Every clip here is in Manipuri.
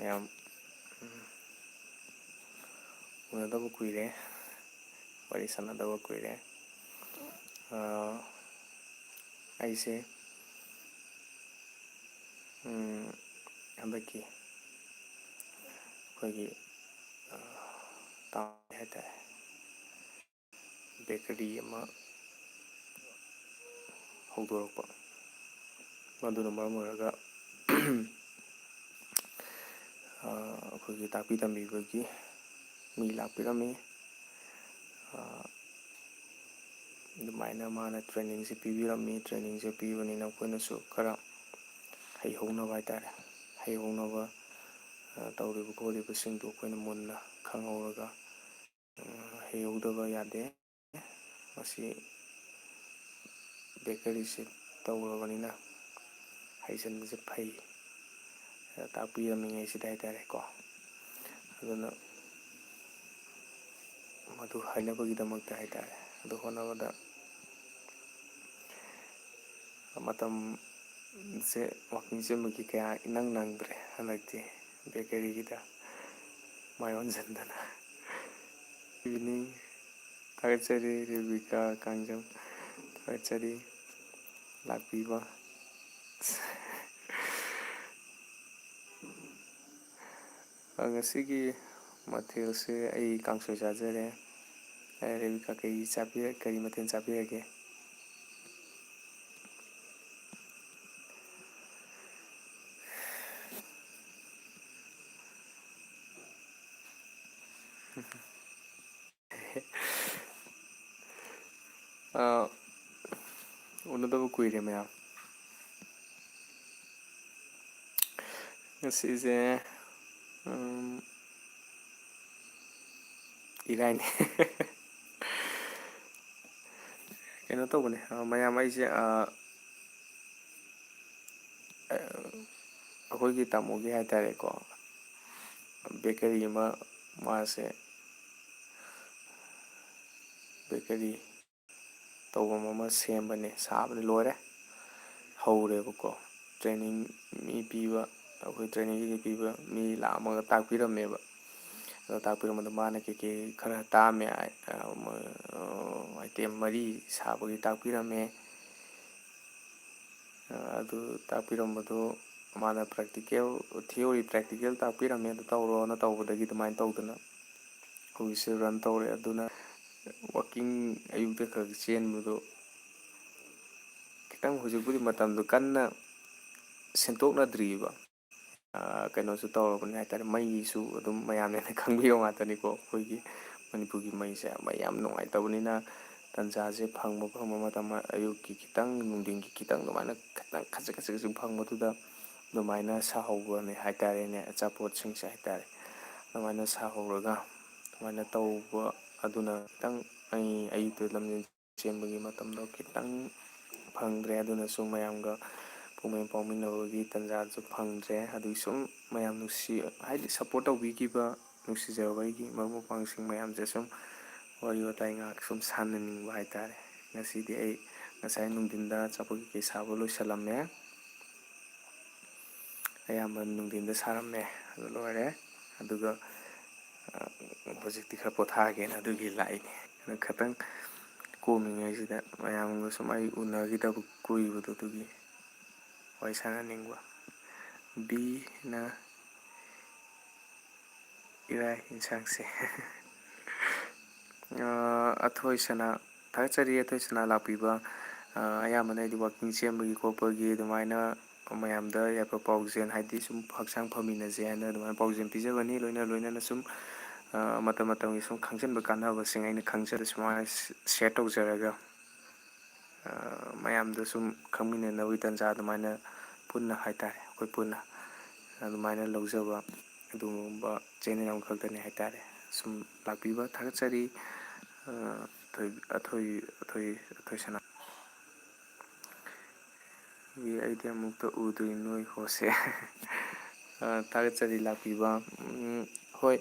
ꯃꯌꯥꯝ ꯎꯅꯗꯕ ꯀꯨꯏꯔꯦ, ꯋꯥꯔꯤ ꯁꯥꯟꯅꯗꯕ ꯀꯨꯏꯔꯦ. ꯑꯩꯁꯦ ꯍꯟꯗꯛꯀꯤ ꯑꯩꯈꯣꯏꯒꯤ ꯇꯥꯎꯟ ꯍꯥꯏꯇꯥꯔꯦ, ꯕꯦꯀꯔꯤ ꯑꯃ ꯍꯧꯗꯣꯔꯛꯄ. ꯃꯗꯨꯅ ꯃꯔꯝ ꯑꯣꯏꯔꯒ ꯑꯩꯈꯣꯏꯒꯤ ꯇꯥꯛꯄꯤ ꯇꯝꯕꯤꯕꯒꯤ ꯃꯤ ꯂꯥꯛꯄꯤꯔꯝꯃꯤ. ꯑꯗꯨꯃꯥꯏꯅ ꯃꯥꯅ ꯇ꯭ꯔꯦꯅꯤꯡꯁꯦ ꯄꯤꯕꯤꯔꯝꯃꯤ. ꯇ꯭ꯔꯦꯅꯤꯡꯁꯦ ꯄꯤꯕꯅꯤꯅ ꯑꯩꯈꯣꯏꯅꯁꯨ ꯈꯔ ꯍꯩꯍꯧꯅꯕ ꯍꯥꯏꯇꯥꯔꯦ, ꯍꯩꯍꯧꯅꯕ ꯇꯧꯔꯤꯕ ꯈꯣꯠꯂꯤꯕꯁꯤꯡꯗꯨ ꯑꯩꯈꯣꯏꯅ ꯃꯨꯟꯅ ꯈꯪꯍꯧꯔꯒ ꯍꯩꯍꯧꯗꯕ ꯌꯥꯗꯦ. ꯃꯁꯤ ꯕꯦꯀꯔꯤꯁꯤ ꯇꯧꯔꯕꯅꯤꯅ ꯍꯩꯖꯤꯟꯕꯁꯦ ꯐꯩ, ꯇꯥꯛꯄꯤꯔꯝꯃꯤꯉꯩꯁꯤꯗ ꯍꯥꯏꯇꯥꯔꯦꯀꯣ. ꯑꯗꯨꯅ ꯃꯗꯨ ꯍꯩꯅꯕꯒꯤꯗꯃꯛꯇ ꯍꯥꯏꯇꯥꯔꯦ, ꯑꯗꯨ ꯍꯣꯠꯅꯕꯗ ꯃꯇꯝꯁꯦ ꯋꯥꯛꯀꯤꯡ ꯆꯦꯟꯕꯒꯤ ꯀꯌꯥ ꯏꯅꯪ ꯅꯪꯗ꯭ꯔꯦ ꯍꯟꯗꯛꯇꯤ, ꯕꯦꯀꯔꯤꯒꯤꯗ ꯃꯥꯏ ꯑꯣꯟꯁꯤꯟꯗꯅ. ꯏꯚꯤꯅꯤꯡ ꯊꯥꯒꯠꯆꯔꯤ ꯔꯦꯕꯤꯀꯥ ꯀꯥꯡꯖꯝ, ꯊꯥꯒꯠꯆꯔꯤ ꯂꯥꯛꯄꯤꯕ. ꯉꯁꯤꯒꯤ ꯃꯊꯦꯜꯁꯦ ꯑꯩ ꯀꯥꯡꯁꯣꯏ ꯆꯥꯖꯔꯦ. ꯔꯦꯕꯤꯀꯥ ꯀꯔꯤ ꯃꯊꯦꯜ ꯆꯥꯕꯤꯔꯒꯦ? ꯎꯅꯗꯕ ꯀꯨꯏꯔꯦ ꯃꯌꯥꯝ. ꯉꯁꯤꯁꯦ ꯏꯔꯥꯏꯅꯤ. ꯀꯩꯅꯣ ꯇꯧꯕꯅꯦ ꯃꯌꯥꯝ, ꯑꯩꯁꯦ ꯑꯩꯈꯣꯏꯒꯤ ꯇꯥꯃꯣꯒꯤ ꯍꯥꯏꯇꯥꯔꯦꯀꯣ, ꯕꯦꯀꯔꯤ ꯑꯃ ꯃꯥꯁꯦ ꯕꯦꯀꯔꯤ ꯇꯧꯐꯝ ꯑꯃ ꯁꯦꯝꯕꯅꯦ, ꯁꯥꯕꯅꯤ ꯂꯣꯏꯔꯦ, ꯍꯧꯔꯦꯕꯀꯣ. ꯇ꯭ꯔꯦꯅꯤꯡ ꯃꯤ ꯄꯤꯕ, ꯑꯩꯈꯣꯏ ꯇ꯭ꯔꯦꯅꯤꯡ ꯄꯤꯕ ꯃꯤ ꯂꯥꯛꯑꯝꯃꯒ ꯇꯥꯛꯄꯤꯔꯝꯃꯦꯕ. ꯑꯗꯣ ꯇꯥꯛꯄꯤꯔꯝꯕꯗꯣ ꯃꯥꯅ ꯀꯩꯀꯩ ꯈꯔ ꯇꯥꯛꯑꯝꯃꯦ, ꯑꯥꯏꯇꯦꯝ 3 ꯁꯥꯕꯒꯤ ꯇꯥꯛꯄꯤꯔꯝꯃꯦ. ꯑꯗꯨ ꯇꯥꯛꯄꯤꯔꯝꯕꯗꯨ ꯃꯥꯅ ꯊꯤꯑꯣꯔꯤ ꯄ꯭ꯔꯦꯛꯇꯤꯀꯦꯜ ꯇꯥꯛꯄꯤꯔꯝꯃꯦ. ꯑꯗꯨ ꯇꯧꯔꯣꯅ ꯇꯧꯕꯗꯒꯤ ꯑꯗꯨꯃꯥꯏꯅ ꯇꯧꯗꯅ ꯍꯧꯖꯤꯛꯁꯦ ꯔꯟ ꯇꯧꯔꯦ. ꯑꯗꯨꯅ ꯋꯥꯛꯀꯤꯡ ꯑꯌꯨꯛꯇ ꯈꯔ ꯆꯦꯟꯕꯗꯣ ꯈꯤꯇꯪ ꯍꯧꯖꯤꯛꯄꯨꯗꯤ ꯃꯇꯝꯗꯣ ꯀꯟꯅ ꯁꯦꯝꯗꯣꯛꯅꯗ꯭ꯔꯤꯕ. ꯀꯩꯅꯣꯁꯨ ꯇꯧꯔꯕꯅꯤ ꯍꯥꯏꯇꯥꯔꯦ, ꯃꯩꯁꯨ ꯑꯗꯨꯝ ꯃꯌꯥꯝꯅ ꯈꯪꯕꯤꯕ ꯉꯥꯛꯇꯅꯤꯀꯣ. ꯑꯩꯈꯣꯏꯒꯤ ꯃꯅꯤꯄꯨꯔꯒꯤ ꯃꯩꯁꯦ ꯃꯩ ꯌꯥꯝ ꯅꯨꯡꯉꯥꯏꯇꯕꯅꯤꯅ ꯇꯟꯖꯥꯁꯦ ꯐꯪꯕ ꯃꯇꯝ ꯑꯌꯨꯛꯀꯤ ꯈꯤꯇꯪ, ꯅꯨꯡꯊꯤꯟꯒꯤ ꯈꯤꯇꯪ, ꯑꯗꯨꯃꯥꯏꯅ ꯈꯤꯇꯪ ꯈꯖꯤꯛ ꯐꯪꯕꯗꯨꯗ ꯑꯗꯨꯃꯥꯏꯅ ꯁꯥꯍꯧꯕꯅꯦ ꯍꯥꯏꯇꯥꯔꯦꯅꯦ, ꯑꯆꯥꯄꯣꯠꯁꯤꯡꯁꯦ ꯍꯥꯏꯇꯥꯔꯦ. ꯑꯗꯨꯃꯥꯏꯅ ꯁꯥꯍꯧꯔꯒ ꯑꯗꯨꯃꯥꯏꯅ ꯇꯧꯕ. ꯑꯗꯨꯅ ꯈꯤꯇꯪ ꯑꯩ ꯑꯌꯨꯛꯇ ꯂꯝꯖꯦꯟ ꯆꯦꯟꯕꯒꯤ ꯃꯇꯝꯗꯣ ꯈꯤꯇꯪ ꯐꯪꯗ꯭ꯔꯦ. ꯑꯗꯨꯅꯁꯨ ꯃꯌꯥꯝꯒ ꯄꯨꯡꯄꯦꯟ ꯄꯥꯎꯃꯤꯟꯅꯕꯒꯤ ꯇꯥꯟꯖꯥꯁꯨ ꯐꯪꯗ꯭ꯔꯦ. ꯑꯗꯨꯒꯤ ꯁꯨꯝ ꯃꯌꯥꯝ ꯍꯥꯏꯗꯤ ꯁꯞꯄꯣꯔꯠ ꯇꯧꯕꯤꯈꯤꯕ, ꯅꯨꯡꯁꯤꯖꯕ ꯑꯩꯒꯤ ꯃꯔꯨꯞ ꯃꯄꯥꯡꯁꯤꯡ ꯃꯌꯥꯝꯁꯦ ꯁꯨꯝ ꯋꯥꯔꯤ ꯋꯥꯇꯥꯏ ꯉꯥꯏꯍꯥꯛ ꯁꯨꯝ ꯁꯥꯟꯅꯅꯤꯡꯕ ꯍꯥꯏꯇꯥꯔꯦ. ꯉꯁꯤꯗꯤ ꯑꯩ ꯉꯁꯥꯏ ꯅꯨꯡꯊꯤꯟꯗ ꯑꯆꯥꯄꯣꯠ ꯀꯩꯀꯩ ꯁꯥꯕ ꯂꯣꯏꯁꯤꯜꯂꯝꯃꯦ, ꯑꯌꯥꯝꯕ ꯅꯨꯡꯊꯤꯟꯗ ꯁꯥꯔꯝꯃꯦ, ꯑꯗꯨ ꯂꯣꯏꯔꯦ. ꯑꯗꯨꯒ ꯍꯧꯖꯤꯛꯇꯤ ꯈꯔ ꯄꯣꯊꯥꯒꯦꯅ ꯑꯗꯨꯒꯤ ꯂꯥꯛꯏꯅꯦ. ꯈꯤꯇꯪ ꯀꯣꯝꯃꯤꯉꯩꯁꯤꯗ ꯃꯌꯥꯝꯒ ꯁꯨꯝ ꯑꯩ ꯎꯅꯈꯤꯗꯕ ꯀꯨꯏꯕꯗꯣ, ꯑꯗꯨꯒꯤ ꯋꯥꯔꯤ ꯁꯥꯟꯅꯅꯤꯡꯕ. ꯕꯤꯅ ꯏꯔꯥꯏ ꯌꯦꯟꯁꯥꯡꯁꯦ. ꯑꯊꯣꯏꯁꯅꯥ, ꯊꯥꯒꯠꯆꯔꯤ ꯑꯊꯣꯏꯁꯅꯥ ꯂꯥꯛꯄꯤꯕ. ꯑꯌꯥꯝꯕꯅ ꯑꯩꯗꯤ ꯋꯥꯛꯀꯤꯡ ꯆꯦꯟꯕꯒꯤ ꯈꯣꯠꯄꯒꯤ ꯑꯗꯨꯃꯥꯏꯅ ꯃꯌꯥꯝꯗ ꯌꯥꯏꯐ ꯄꯥꯎꯖꯦꯜ, ꯍꯥꯏꯗꯤ ꯁꯨꯝ ꯍꯛꯆꯥꯡ ꯐꯃꯤꯟꯅꯁꯦ ꯍꯥꯏꯅ ꯑꯗꯨꯃꯥꯏꯅ ꯄꯥꯎꯖꯦꯜ ꯄꯤꯖꯕꯅꯤ. ꯂꯣꯏꯅꯅ ꯁꯨꯝ ꯃꯇꯝ ꯃꯇꯝꯒꯤ ꯁꯨꯝ ꯈꯪꯖꯤꯟꯕ ꯀꯥꯟꯅꯕꯁꯤꯡ ꯑꯩꯅ ꯈꯪꯖꯔ ꯁꯨꯃꯥꯏꯅ ꯁꯤꯌꯔ ꯇꯧꯖꯔꯒ ꯃꯌꯥꯝꯗ ꯁꯨꯝ ꯈꯪꯃꯤꯟꯅꯅꯕꯒꯤ ꯇꯥꯟꯖꯥ ꯑꯗꯨꯃꯥꯏꯅ ꯄꯨꯟꯅ ꯍꯥꯏꯇꯥꯔꯦ, ꯑꯩꯈꯣꯏ ꯄꯨꯟꯅ ꯑꯗꯨꯃꯥꯏꯅ ꯂꯧꯖꯕ ꯑꯗꯨꯒꯨꯝꯕ ꯆꯦꯅꯦꯜ ꯑꯃꯈꯛꯇꯅꯤ ꯍꯥꯏꯇꯥꯔꯦ. ꯁꯨꯝ ꯂꯥꯛꯄꯤꯕ ꯊꯥꯒꯠꯆꯔꯤ. ꯑꯊꯣꯏꯁꯅꯥ, ꯑꯩꯗꯤ ꯑꯃꯨꯛꯇ ꯎꯗ꯭ꯔꯤ ꯅꯣꯏ ꯍꯣꯁꯦ. ꯊꯥꯒꯠꯆꯔꯤ ꯂꯥꯛꯄꯤꯕ. ꯍꯣꯏ,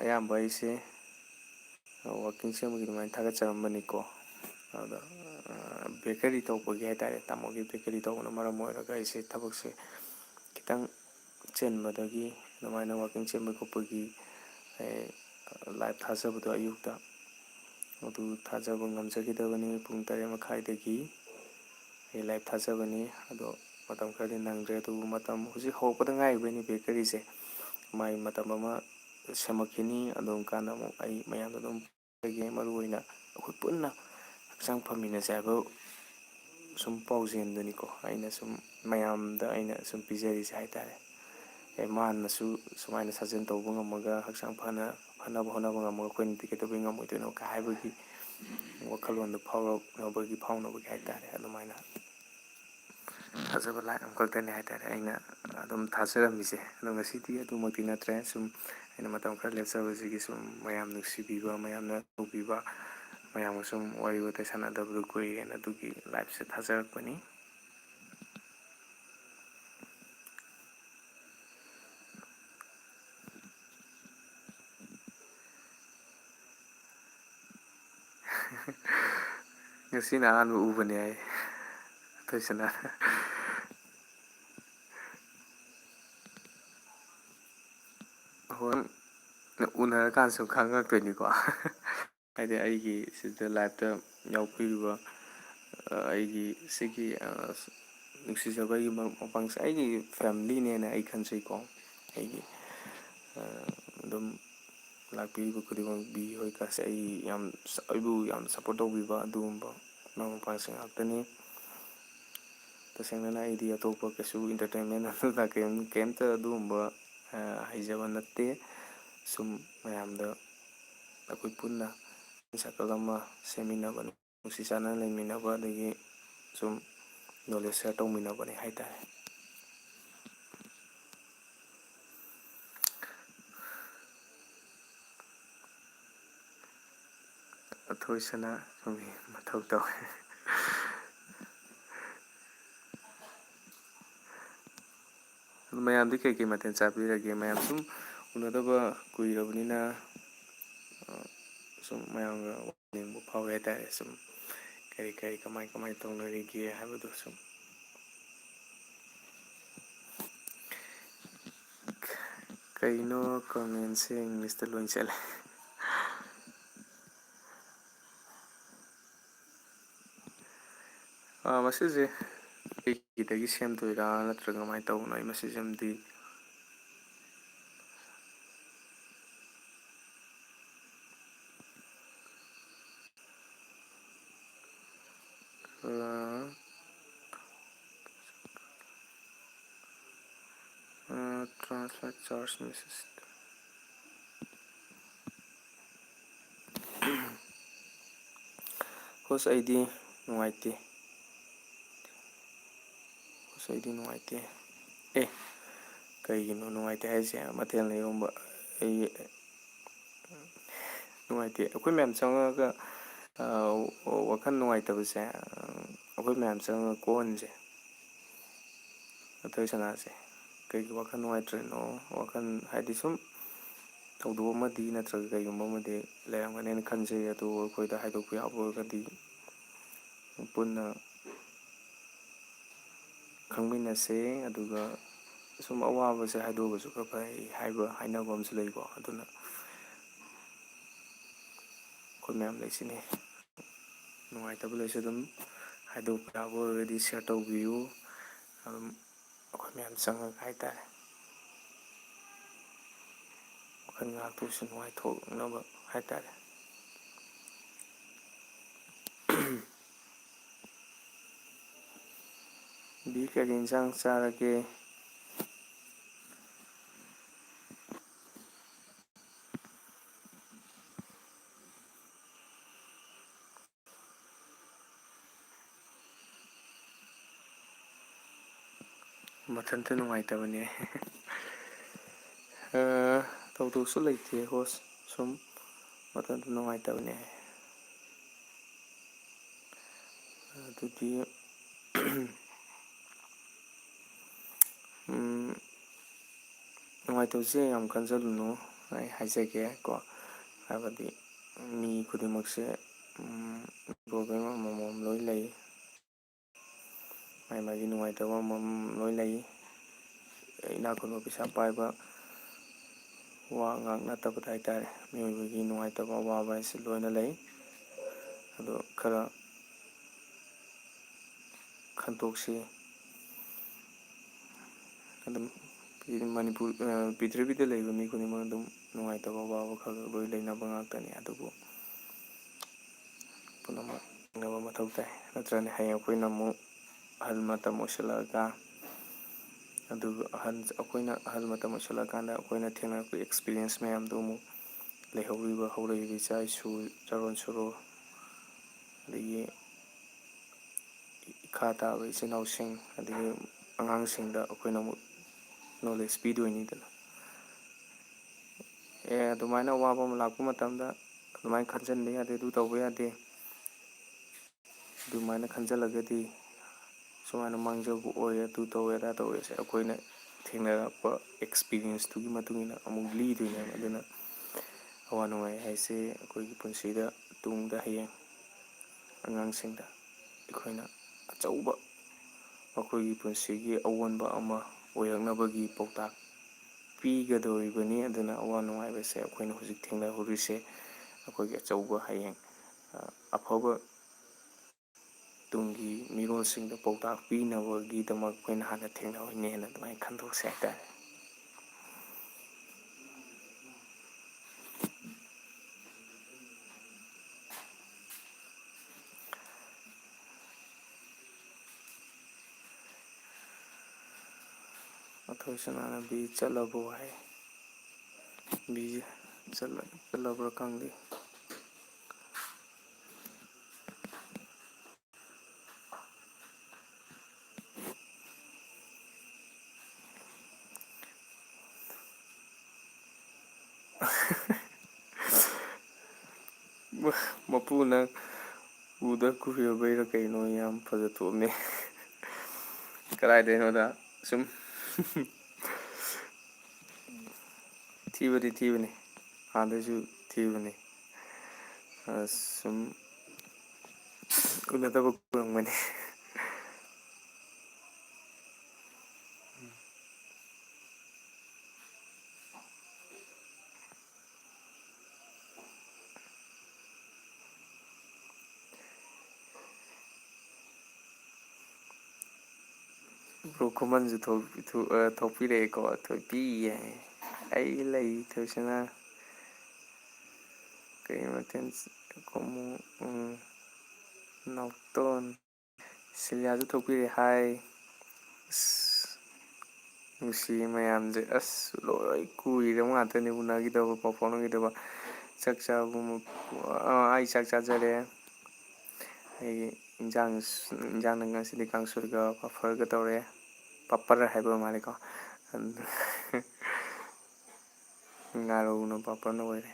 ꯑꯌꯥꯝꯕ ꯑꯩꯁꯦ ꯋꯥꯛꯀꯤꯡ ꯆꯦꯟꯕꯒꯤ ꯑꯗꯨꯃꯥꯏꯅ ꯊꯥꯒꯠꯆꯔꯝꯕꯅꯤꯀꯣ. ꯑꯗ ꯕꯦꯀꯔꯤ ꯇꯧꯕꯒꯤ ꯍꯥꯏꯇꯥꯔꯦ, ꯇꯥꯃꯣꯒꯤ ꯕꯦꯀꯔꯤ ꯇꯧꯕꯅ ꯃꯔꯝ ꯑꯣꯏꯔꯒ ꯑꯩꯁꯦ ꯊꯕꯛꯁꯦ ꯈꯤꯇꯪ ꯆꯦꯟꯕꯗꯒꯤ ꯑꯗꯨꯃꯥꯏꯅ ꯋꯥꯛꯀꯤꯡ ꯆꯦꯟꯕ ꯈꯣꯠꯄꯒꯤ ꯂꯥꯏꯚ ꯊꯥꯖꯕꯗꯣ ꯑꯌꯨꯛꯇ ꯑꯗꯨ ꯊꯥꯖꯕ ꯉꯝꯖꯈꯤꯗꯕꯅꯤ꯫ ꯄꯨꯡ 8:30ꯗꯒꯤ ꯑꯩ ꯂꯥꯏꯚ ꯊꯥꯖꯕꯅꯤ, ꯑꯗꯣ ꯃꯇꯝ ꯈꯔꯗꯤ ꯅꯪꯗ꯭ꯔꯦ꯫ ꯑꯗꯨꯕꯨ ꯃꯇꯝ ꯍꯧꯖꯤꯛ ꯍꯧꯔꯛꯄꯗ ꯉꯥꯏꯔꯤꯕꯩꯅꯤ ꯕꯦꯀꯔꯤꯁꯦ, ꯃꯥꯏ ꯃꯇꯝ ꯑꯃ ꯁꯦꯝꯃꯛꯈꯤꯅꯤ꯫ ꯑꯗꯨꯝ ꯀꯥꯟꯗ ꯑꯃꯨꯛ ꯑꯩ ꯃꯌꯥꯝꯗ ꯑꯗꯨꯝ ꯄꯤꯖꯒꯦ, ꯃꯔꯨ ꯑꯣꯏꯅ ꯑꯩꯈꯣꯏ ꯄꯨꯟꯅ ꯍꯛꯆꯥꯡ ꯐꯃꯤꯟꯅꯁꯦ ꯍꯥꯏꯕ ꯁꯨꯝ ꯄꯥꯎꯖꯦꯜꯗꯅꯤꯀꯣ ꯑꯩꯅ ꯁꯨꯝ ꯃꯌꯥꯝꯗ ꯑꯩꯅ ꯁꯨꯝ ꯄꯤꯖꯔꯤꯁꯦ ꯍꯥꯏꯇꯥꯔꯦ꯫ ꯃꯥꯅꯁꯨ ꯁꯨꯃꯥꯏꯅ ꯁꯥꯖꯦꯜ ꯇꯧꯕ ꯉꯝꯃꯒ ꯍꯛꯆꯥꯡ ꯐꯅꯕ ꯍꯣꯠꯅꯕ ꯉꯝꯃꯒ ꯑꯩꯈꯣꯏꯅꯗꯤ ꯀꯩꯗꯧꯕꯩ ꯉꯝꯃꯣꯏꯗꯣꯏꯅꯣ ꯀ ꯍꯥꯏꯕꯒꯤ ꯋꯥꯈꯜꯂꯣꯟꯗꯣ ꯐꯥꯎꯅꯕꯒꯤ ꯍꯥꯏꯇꯥꯔꯦ꯫ ꯑꯗꯨꯃꯥꯏꯅ ꯊꯥꯖꯕ ꯂꯥꯏꯟ ꯑꯃꯈꯛꯇꯅꯤ ꯍꯥꯏꯇꯥꯔꯦ ꯑꯩꯅ ꯑꯗꯨꯝ ꯊꯥꯖꯔꯝꯃꯤꯁꯦ꯫ ꯑꯗꯣ ꯉꯁꯤꯗꯤ ꯑꯗꯨꯃꯛꯇꯤ ꯅꯠꯇ꯭ꯔꯦ, ꯁꯨꯝ ꯑꯩꯅ ꯃꯇꯝ ꯈꯔ ꯂꯦꯞꯆꯕꯁꯤꯒꯤ ꯁꯨꯝ ꯃꯌꯥꯝ ꯅꯨꯡꯁꯤꯕꯤꯕ, ꯃꯌꯥꯝꯅ ꯇꯧꯕꯤꯕ, ꯃꯌꯥꯝꯒ ꯁꯨꯝ ꯋꯥꯔꯤ ꯋꯥꯇꯥꯏ ꯁꯥꯟꯅꯗꯕꯗꯨ ꯀꯨꯏꯔꯦꯅ ꯑꯗꯨꯒꯤ ꯂꯥꯏꯚꯁꯦ ꯊꯥꯖꯔꯛꯄꯅꯤ꯫ ꯉꯁꯤꯅ ꯑꯍꯥꯟꯕ ꯎꯕꯅꯦ ꯑꯩ ꯊꯣꯏꯁꯅꯥ꯫ ꯍꯣꯏ, ꯎꯅꯔꯀꯥꯟꯗ ꯁꯨꯝ ꯈꯪꯉꯛꯇꯣꯏꯅꯤꯀꯣ ꯍꯥꯏꯗꯤ ꯑꯩꯒꯤ ꯁꯤꯗ ꯂꯥꯏꯞꯇ ꯌꯥꯎꯕꯤꯔꯤꯕ ꯑꯩꯒꯤ ꯁꯤꯒꯤ ꯅꯨꯡꯁꯤꯖꯕ ꯑꯩꯒꯤ ꯃꯔꯨꯞ ꯃꯄꯥꯡꯁꯦ ꯑꯩꯒꯤ ꯐꯦꯃꯤꯂꯤꯅꯦꯅ ꯑꯩ ꯈꯟꯖꯩꯀꯣ꯫ ꯑꯩꯒꯤ ꯑꯗꯨꯝ ꯂꯥꯛꯄꯤꯔꯤꯕ ꯈꯨꯗꯤꯡꯃꯛ ꯕꯤ ꯍꯣꯏ ꯀꯥꯁꯦ ꯑꯩꯕꯨ ꯌꯥꯝ ꯁꯞꯄꯣꯔꯠ ꯇꯧꯕꯤꯕ ꯑꯗꯨꯒꯨꯝꯕ ꯃꯔꯨꯞ ꯃꯄꯥꯡꯁꯤꯡ ꯉꯥꯛꯇꯅꯤ꯫ ꯇꯁꯦꯡꯅꯅ ꯑꯩꯗꯤ ꯑꯇꯣꯞꯄ ꯀꯩꯁꯨ ꯏꯟꯇꯔꯇꯦꯟꯃꯦꯟ ꯑꯗꯨꯅ ꯀꯩꯝꯇ ꯑꯗꯨꯒꯨꯝꯕ ꯍꯩꯖꯕ ꯅꯠꯇꯦ꯫ ꯁꯨꯝ ꯃꯌꯥꯝꯗ ꯑꯩꯈꯣꯏ ꯄꯨꯟꯅ ꯁꯥꯔꯀꯜ ꯑꯃ ꯁꯦꯝꯃꯤꯟꯅꯕ, ꯅꯨꯡꯁꯤ ꯆꯥꯟꯅꯅ ꯂꯩꯃꯤꯟꯅꯕ, ꯑꯗꯒꯤ ꯁꯨꯝ ꯅꯣꯂꯦꯖ ꯁꯤꯌꯔ ꯇꯧꯃꯤꯟꯅꯕꯅꯤ ꯍꯥꯏꯇꯥꯔꯦ꯫ ꯑꯊꯣꯏꯁꯅꯥ ꯁꯨꯝ ꯃꯊꯧ ꯇꯧꯋꯦ꯫ ꯑꯗꯨ ꯃꯌꯥꯝꯗꯤ ꯀꯩꯀꯩ ꯃꯊꯦꯜ ꯆꯥꯕꯤꯔꯒꯦ? ꯃꯌꯥꯝ ꯁꯨꯝ ꯎꯅꯗꯕ ꯀꯨꯏꯔꯕꯅꯤꯅ ꯁꯨꯝ ꯃꯌꯥꯝꯒ ꯎꯅꯤꯡꯕ ꯐꯥꯎꯋꯦ ꯍꯥꯏꯇꯥꯔꯦ꯫ ꯁꯨꯝ ꯀꯔꯤ ꯀꯔꯤ ꯀꯃꯥꯏ ꯀꯃꯥꯏ ꯇꯧꯅꯔꯤꯒꯦ ꯍꯥꯏꯕꯗꯣ ꯁꯨꯝ ꯀꯩꯅꯣ ꯀꯃꯦꯟꯁꯦ ꯏꯪꯂꯤꯁꯇ ꯂꯣꯏ ꯆꯠꯂꯦ꯫ ꯃꯁꯤꯁꯦ ꯑꯩꯒꯤꯗꯒꯤ ꯁꯦꯝꯗꯣꯏꯔꯥ ꯅꯠꯇ꯭ꯔꯒ ꯀꯃꯥꯏꯅ ꯇꯧꯕꯅꯣ? ꯑꯩ ꯃꯁꯤꯁꯦ ꯑꯃꯗꯤ ꯇ꯭ꯔꯥꯟꯁꯂꯦꯠ ꯆꯥꯔꯖ ꯃꯦꯁꯦꯖ ꯍꯣꯁ ꯑꯩꯗꯤ ꯅꯨꯡꯉꯥꯏꯇꯦ꯫ ꯍꯣꯁ ꯑꯩꯗꯤ ꯅꯨꯡꯉꯥꯏꯇꯦ꯫ ꯑꯦ ꯀꯩꯒꯤꯅꯣ ꯅꯨꯡꯉꯥꯏꯇꯦ ꯍꯥꯏꯁꯦ? ꯃꯊꯦꯜꯅ ꯌꯣꯝꯕ ꯑꯩ ꯅꯨꯡꯉꯥꯏꯇꯦ꯫ ꯑꯩꯈꯣꯏ ꯃꯌꯥꯝ ꯆꯪꯉꯛꯒ ꯋꯥꯈꯜ ꯅꯨꯡꯉꯥꯏꯇꯕꯁꯦ ꯑꯩꯈꯣꯏ ꯃꯌꯥꯝ ꯆꯪꯉꯒ ꯀꯣꯛꯍꯟꯁꯦ ꯑꯊꯣꯏ ꯁꯅꯥꯁꯦ꯫ ꯀꯩꯒꯤ ꯋꯥꯈꯜ ꯅꯨꯡꯉꯥꯏꯇ꯭ꯔꯤꯅꯣ? ꯋꯥꯈꯜ ꯍꯥꯏꯗꯤ ꯁꯨꯝ ꯊꯧꯗꯣꯛ ꯑꯃꯗꯤ ꯅꯠꯇ꯭ꯔꯒ ꯀꯩꯒꯨꯝꯕ ꯑꯃꯗꯤ ꯂꯩꯔꯝꯒꯅꯦꯅ ꯈꯟꯖꯩ꯫ ꯑꯗꯨ ꯑꯩꯈꯣꯏꯗ ꯍꯥꯏꯗꯣꯛꯄ ꯌꯥꯕ ꯑꯣꯏꯔꯒꯗꯤ ꯄꯨꯟꯅ ꯈꯪꯃꯤꯟꯅꯁꯦ, ꯑꯗꯨꯒ ꯁꯨꯝ ꯑꯋꯥꯕꯁꯦ ꯍꯥꯏꯗꯣꯛꯑꯒꯁꯨ ꯈꯔ ꯐꯩ ꯍꯥꯏꯅꯕ ꯑꯃꯁꯨ ꯂꯩꯀꯣ꯫ ꯑꯗꯨꯅ ꯑꯩꯈꯣꯏ ꯃꯌꯥꯝ ꯂꯩꯁꯤꯅꯤ, ꯅꯨꯡꯉꯥꯏꯇꯕ ꯂꯩꯁꯨ ꯑꯗꯨꯝ ꯍꯥꯏꯗꯣꯛꯄ ꯌꯥꯕ ꯑꯣꯏꯔꯒꯗꯤ ꯁꯤꯌꯔ ꯇꯧꯕꯤꯌꯨ꯫ ꯑꯗꯨꯝ ꯑꯩꯈꯣꯏ ꯃꯌꯥꯝ ꯆꯪꯉꯒ ꯍꯥꯏꯇꯥꯔꯦ ꯋꯥꯈꯜ ꯉꯥꯛꯇ ꯑꯣꯏꯔꯁꯨ ꯅꯨꯡꯉꯥꯏꯊꯣꯛꯅꯕ ꯍꯥꯏꯇꯥꯔꯦ꯫ ꯕꯤ ꯀꯔꯤ ꯌꯦꯟꯁꯥꯡ ꯆꯥꯔꯒꯦ? ꯃꯊꯟꯇ ꯅꯨꯡꯉꯥꯏꯇꯕꯅꯦ ꯊꯧꯗꯣꯛꯁꯨ ꯂꯩꯇꯦ ꯍꯣꯁ, ꯁꯨꯝ ꯃꯊꯟꯇ ꯅꯨꯡꯉꯥꯏꯇꯕꯅꯦ꯫ ꯑꯗꯨꯗꯤ ꯅꯨꯡꯉꯥꯏꯇꯕꯁꯦ ꯌꯥꯝ ꯈꯟꯖꯤꯜꯂꯨꯅꯨ, ꯑꯩ ꯍꯥꯏꯖꯒꯦ ꯀꯣ꯫ ꯍꯥꯏꯕꯗꯤ ꯃꯤ ꯈꯨꯗꯤꯡꯃꯛꯁꯦ ꯄ꯭ꯔꯣꯕ꯭ꯂꯦꯝ ꯑꯃꯃꯝ ꯂꯣꯏ ꯂꯩ, ꯃꯥꯒꯤ ꯅꯨꯡꯉꯥꯏꯇꯕ ꯑꯃꯃꯝ ꯂꯣꯏ ꯂꯩ꯫ ꯏꯅꯥꯛ ꯈꯨꯟꯕ ꯄꯩꯁꯥ ꯄꯥꯏꯕ ꯋꯥ ꯉꯥꯛ ꯅꯠꯇꯕꯗ ꯍꯥꯏꯇꯥꯔꯦ, ꯃꯤꯑꯣꯏꯕꯒꯤ ꯅꯨꯡꯉꯥꯏꯇꯕ ꯑꯋꯥꯕ ꯍꯥꯏꯁꯤ ꯂꯣꯏꯅ ꯂꯩ꯫ ꯑꯗꯣ ꯈꯔ ꯈꯟꯇꯣꯛꯁꯤ, ꯑꯗꯨꯝ ꯃꯅꯤꯄꯨꯔ ꯄ꯭ꯔꯤꯊꯤꯕꯤꯗ ꯂꯩꯕ ꯃꯤ ꯈꯨꯗꯤꯡꯃꯛ ꯑꯗꯨꯝ ꯅꯨꯡꯉꯥꯏꯇꯕ ꯑꯋꯥꯕ ꯈꯔ ꯂꯣꯏ ꯂꯩꯅꯕ ꯉꯥꯛꯇꯅꯤ, ꯑꯗꯨꯕꯨ ꯄꯨꯝꯅꯃꯛ ꯌꯦꯡꯅꯕ ꯃꯊꯧ ꯇꯥꯏ꯫ ꯅꯠꯇ꯭ꯔꯒꯅ ꯍꯌꯦꯡ ꯑꯩꯈꯣꯏꯅ ꯑꯃꯨꯛ ꯑꯍꯜ ꯃꯇꯝ ꯑꯣꯏꯁꯤꯜꯂꯛꯑꯒ, ꯑꯗꯨꯒ ꯑꯩꯈꯣꯏꯅ ꯑꯍꯜ ꯃꯇꯝ ꯑꯣꯏꯁꯤꯜꯂꯛꯑꯀꯥꯟꯗ ꯑꯩꯈꯣꯏꯅ ꯊꯦꯡꯅꯔꯛꯄ ꯑꯦꯛꯁꯄꯤꯔꯤꯌꯦꯟꯁ ꯃꯌꯥꯝꯗꯨ ꯑꯃꯨꯛ ꯂꯩꯍꯧꯔꯤꯕ ꯍꯧꯔꯛꯏꯕ ꯏꯆꯥ ꯏꯁꯨ ꯆꯥꯔꯣꯟ ꯁꯨꯔꯣꯟ, ꯑꯗꯒꯤ ꯏꯈꯥ ꯇꯥꯕ ꯏꯆꯤꯟ ꯏꯅꯥꯎꯁꯤꯡ, ꯑꯗꯒꯤ ꯑꯉꯥꯡꯁꯤꯡꯗ ꯑꯩꯈꯣꯏꯅ ꯑꯃꯨꯛ ꯅꯣꯂꯦꯖ ꯄꯤꯗꯣꯏꯅꯤꯗꯅ꯫ ꯑꯗꯨꯃꯥꯏꯅ ꯑꯋꯥꯕ ꯑꯃ ꯂꯥꯛꯄ ꯃꯇꯝꯗ ꯑꯗꯨꯃꯥꯏꯅ ꯈꯟꯖꯟꯕ ꯌꯥꯗꯦ, ꯑꯗꯨ ꯇꯧꯕ ꯌꯥꯗꯦ, ꯑꯗꯨꯃꯥꯏꯅ ꯈꯟꯖꯤꯜꯂꯒꯗꯤ ꯁꯨꯃꯥꯏꯅ ꯃꯥꯡꯖꯕ ꯑꯣꯏ, ꯑꯗꯨ ꯇꯧꯋꯦ ꯑꯗꯥ ꯇꯧꯋꯦꯁꯦ ꯑꯩꯈꯣꯏꯅ ꯊꯦꯡꯅꯔꯛꯄ ꯑꯦꯛꯁꯄꯤꯔꯤꯌꯦꯟꯁꯇꯨꯒꯤ ꯃꯇꯨꯡ ꯏꯟꯅ ꯑꯃꯨꯛ ꯂꯤꯗꯣꯏꯅꯦꯕ꯫ ꯑꯗꯨꯅ ꯑꯋꯥ ꯅꯨꯡꯉꯥꯏ ꯍꯥꯏꯁꯦ ꯑꯩꯈꯣꯏꯒꯤ ꯄꯨꯟꯁꯤꯗ ꯇꯨꯡꯗ ꯍꯌꯦꯡ ꯑꯉꯥꯡꯁꯤꯡꯗ ꯑꯩꯈꯣꯏꯅ ꯑꯆꯧꯕ ꯃꯈꯣꯏꯒꯤ ꯄꯨꯟꯁꯤꯒꯤ ꯑꯑꯣꯟꯕ ꯑꯃ ꯑꯣꯏꯔꯛꯅꯕꯒꯤ ꯄꯥꯎꯇꯥꯛ ꯄꯤꯒꯗꯧꯔꯤꯕꯅꯤ꯫ ꯑꯗꯨꯅ ꯑꯋꯥ ꯅꯨꯡꯉꯥꯏꯕꯁꯦ ꯑꯩꯈꯣꯏꯅ ꯍꯧꯖꯤꯛ ꯊꯦꯡꯅꯍꯧꯔꯤꯁꯦ ꯑꯩꯈꯣꯏꯒꯤ ꯑꯆꯧꯕ ꯍꯌꯦꯡ ꯑꯐꯕ ꯇꯨꯡꯒꯤ ꯃꯤꯔꯣꯜꯁꯤꯡꯗ ꯄꯥꯎꯇꯥꯛ ꯄꯤꯅꯕꯒꯤꯗꯃꯛ ꯑꯩꯈꯣꯏꯅ ꯍꯥꯟꯅ ꯊꯦꯡꯅꯍꯧꯔꯤꯅꯦꯅ ꯑꯗꯨꯃꯥꯏꯅ ꯈꯟꯗꯣꯛꯁꯦ ꯍꯥꯏꯇꯥꯔꯦ꯫ ꯑꯊꯣꯏ ꯕꯤ ꯆꯠꯂꯕꯣ ꯍꯥꯏ, ꯕꯤꯁꯦ ꯆꯠꯂꯕ꯭ꯔꯥ ꯈꯪꯗꯦ꯫ ꯃꯄꯨꯅ ꯎꯗ ꯀꯨꯏꯔꯕꯩꯔꯥ ꯀꯩꯅꯣ ꯌꯥꯝ ꯐꯖꯊꯣꯛꯑꯝꯃꯦ꯫ ꯀꯗꯥꯏꯗꯩꯅꯣꯗ ꯁꯨꯝ ꯊꯤꯕꯗꯤ ꯊꯤꯕꯅꯤ, ꯍꯥꯟꯅꯗꯩꯁꯨ ꯊꯤꯕꯅꯤ, ꯁꯨꯝ ꯎꯅꯗꯕ ꯀꯨꯏꯔꯝꯒꯅꯤ꯫ ꯕ꯭ꯔꯣ ꯈꯨꯃꯟꯁꯨ ꯊꯣꯛꯄꯤꯔꯛꯑꯦꯀꯣ, ꯊꯣꯏꯄꯤ ꯍꯥꯏ, ꯑꯩ ꯂꯩ ꯊꯣꯏꯁꯅꯥ ꯀꯩ ꯃꯊꯦꯜ ꯈꯨꯝꯃꯨ, ꯅꯥꯎꯇꯣꯟ, ꯁꯤꯜꯌꯥꯁꯨ ꯊꯣꯛꯄꯤꯔꯛꯑꯦ ꯍꯥꯏ꯫ ꯑꯁ ꯅꯨꯡꯁꯤ ꯃꯌꯥꯝꯁꯦ, ꯑꯁ ꯂꯣꯏ ꯀꯨꯏꯔꯕ ꯉꯥꯛꯇꯅꯤ ꯎꯅꯈꯤꯗꯕ, ꯄꯥꯎ ꯐꯥꯎꯅꯈꯤꯗꯕ꯫ ꯆꯥꯛ ꯆꯥꯕ, ꯑꯩ ꯆꯥꯛ ꯆꯥꯖꯔꯦ꯫ ꯑꯩꯒꯤ ꯏꯟꯖꯥꯡꯅ ꯉꯁꯤꯗꯤ ꯀꯥꯡꯁꯣꯏꯒ ꯄꯥꯐꯔꯒ ꯇꯧꯔꯦ꯫ ꯄꯄꯔ ꯍꯥꯏꯕ ꯃꯥꯜꯂꯦꯀꯣ, ꯉꯥꯔꯧꯅ ꯄꯥꯄꯔꯅ ꯑꯣꯏꯔꯦ꯫